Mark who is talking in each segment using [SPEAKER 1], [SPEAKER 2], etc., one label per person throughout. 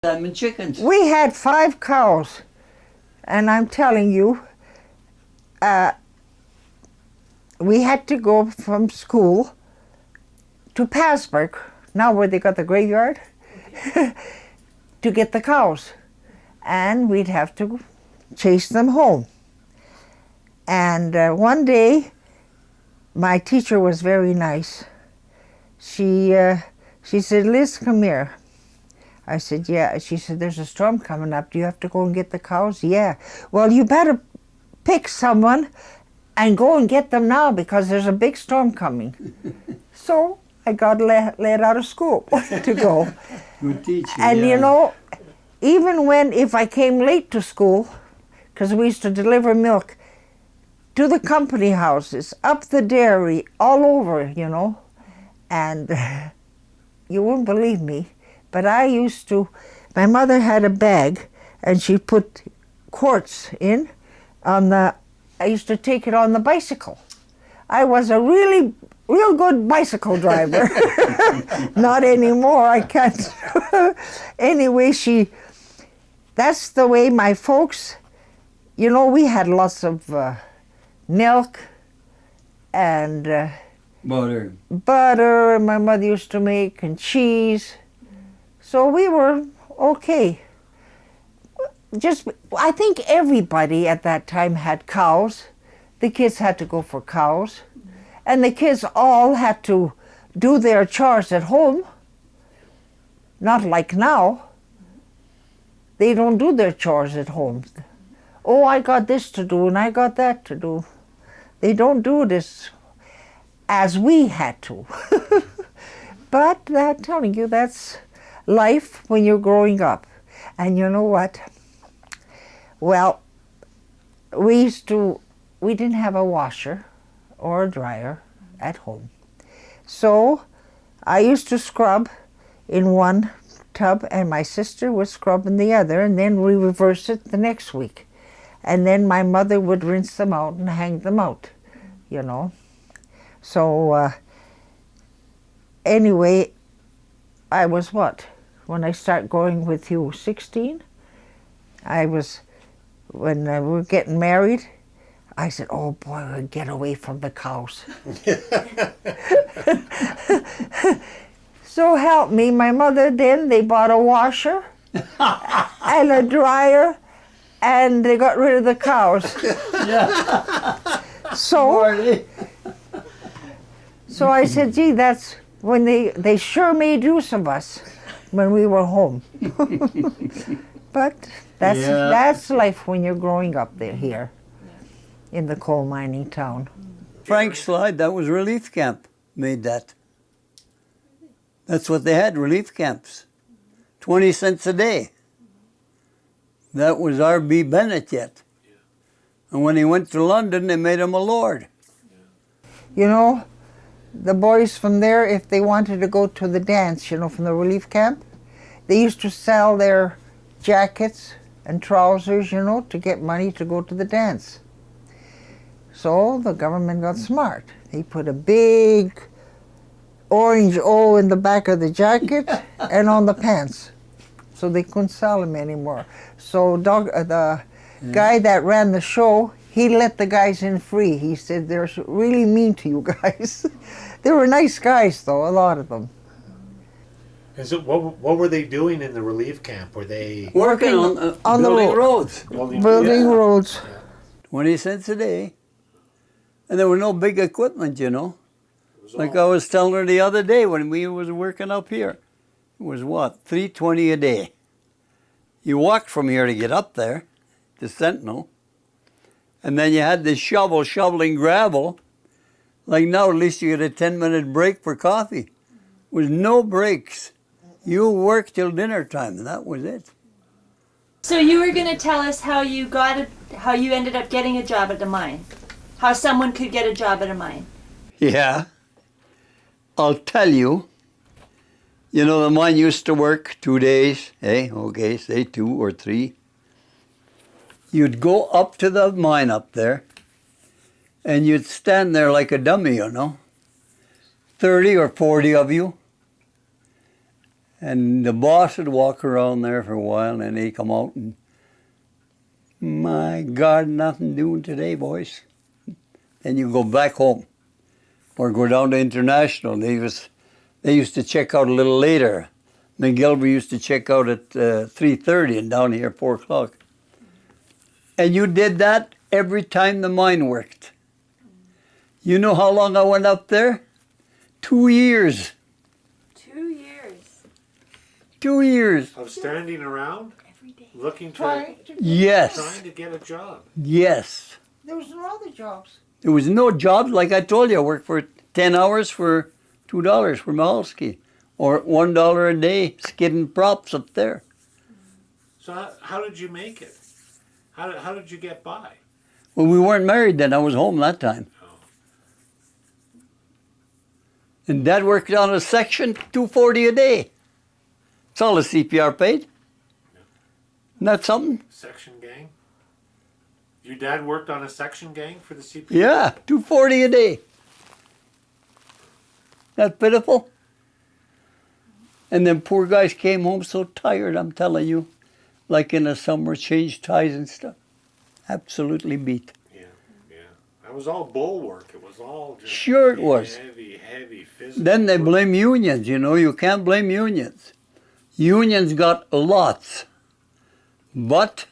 [SPEAKER 1] And chickens.
[SPEAKER 2] We had 5 cows, and I'm telling you, we had to go from school to Passburg, now where they got the graveyard, to get the cows. And we'd have to chase them home. And one day, my teacher was very nice. She said, "Liz, come here." I said, "Yeah." She said, "There's a storm coming up. Do you have to go and get the cows?" "Yeah." "Well, you better pick someone and go and get them now because there's a big storm coming." So I got let out of school to go.
[SPEAKER 1] Good teacher.
[SPEAKER 2] And you know, even if I came late to school, because we used to deliver milk to the company houses, up the dairy, all over, you know, and you wouldn't believe me, but my mother had a bag and she put quartz in I used to take it on the bicycle. I was a real good bicycle driver. Not anymore, I can't. Anyway, that's the way my folks, you know, we had lots of milk and butter, and my mother used to make, and cheese. So we were okay. I think everybody at that time had cows. The kids had to go for cows. And the kids all had to do their chores at home. Not like now. They don't do their chores at home. "Oh, I got this to do and I got that to do." They don't do this as we had to. But I'm telling you, that's life when you're growing up. And you know what? Well, we didn't have a washer or a dryer at home. So I used to scrub in one tub and my sister would scrub in the other, and then we reversed it the next week. And then my mother would rinse them out and hang them out, you know. So anyway, I was when I started going with you, 16? When we were getting married, I said, "Oh boy, I'll get away from the cows." So help me, my mother they bought a washer and a dryer, and they got rid of the cows. So I said, "Gee, that's when they sure made use of us when we were home." But that's life when you're growing up here in the coal mining town.
[SPEAKER 1] Frank Slide, that was relief camp, made that. That's what they had, relief camps. 20 cents a day. That was R.B. Bennett yet. And when he went to London, they made him a lord.
[SPEAKER 2] You know, the boys from there, if they wanted to go to the dance, you know, from the relief camp, they used to sell their jackets and trousers, you know, to get money to go to the dance. So the government got smart. They put a big orange O in the back of the jacket and on the pants, so they couldn't sell them anymore. So the guy that ran the show, he let the guys in free. He said, "They're really mean to you guys." They were nice guys, though, a lot of them.
[SPEAKER 3] And so what were they doing in the relief camp? Were they
[SPEAKER 1] working on building roads?
[SPEAKER 2] Building roads.
[SPEAKER 1] 20 cents a day. And there was no big equipment, you know. Like I was telling her the other day when we was working up here. It was $3.20 a day. You walked from here to get up there, to Sentinel. And then you had this shoveling gravel. Like now, at least you get a 10-minute break for coffee. With no breaks. You worked till dinner time, and that was it.
[SPEAKER 4] So you were going to tell us how you ended up getting a job at the mine. How someone could get a job at a mine.
[SPEAKER 1] Yeah. I'll tell you. You know, the mine used to work 2 days, okay, say 2 or 3. You'd go up to the mine up there, and you'd stand there like a dummy, you know. 30 or 40 of you. And the boss would walk around there for a while, and then he'd come out and, my God, nothing doing today, boys. Then you go back home or go down to International. They used to check out a little later. McGilver used to check out at 3:30 and down here 4 o'clock. And you did that every time the mine worked. You know how long I went up there? 2 years.
[SPEAKER 4] 2 years.
[SPEAKER 1] 2 years.
[SPEAKER 3] Of standing around,
[SPEAKER 4] Every day.
[SPEAKER 3] looking
[SPEAKER 2] Trying
[SPEAKER 3] to,
[SPEAKER 2] to
[SPEAKER 1] Yes.
[SPEAKER 3] trying to get a job.
[SPEAKER 1] Yes.
[SPEAKER 2] There was no other jobs.
[SPEAKER 1] There was no jobs. Like I told you, I worked for 10 hours for $2 for Mahalski. Or $1 a day skidding props up there.
[SPEAKER 3] So how did you make it? How did you get by?
[SPEAKER 1] Well, we weren't married then. I was home that time.
[SPEAKER 3] Oh.
[SPEAKER 1] And Dad worked on a section, $2.40 a day. That's all the CPR paid. Isn't that something?
[SPEAKER 3] Section gang? Your dad worked on a section gang for the CPR?
[SPEAKER 1] Yeah, $2.40 a day. That pitiful? And then poor guys came home so tired, I'm telling you. Like in the summer, changed ties and stuff. Absolutely beat.
[SPEAKER 3] Yeah. That was all bull work. It was all just
[SPEAKER 1] Sure it was.
[SPEAKER 3] heavy physical
[SPEAKER 1] Then they
[SPEAKER 3] work.
[SPEAKER 1] blame unions, you know. You can't blame unions. Unions got lots. But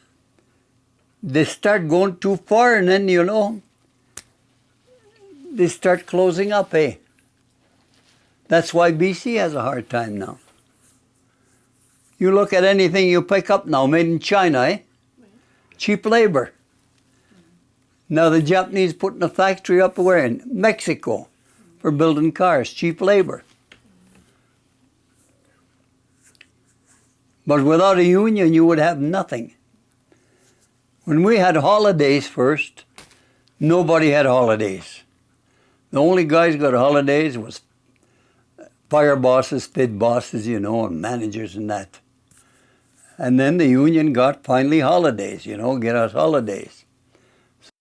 [SPEAKER 1] they start going too far and then, you know, they start closing up, eh? That's why BC has a hard time now. You look at anything you pick up now, made in China, eh? Cheap labor. Now the Japanese putting a factory up where? In Mexico for building cars, cheap labor. But without a union, you would have nothing. When we had holidays first, nobody had holidays. The only guys who got holidays was fire bosses, pit bosses, you know, and managers and that. And then the union got finally holidays, you know, get us holidays.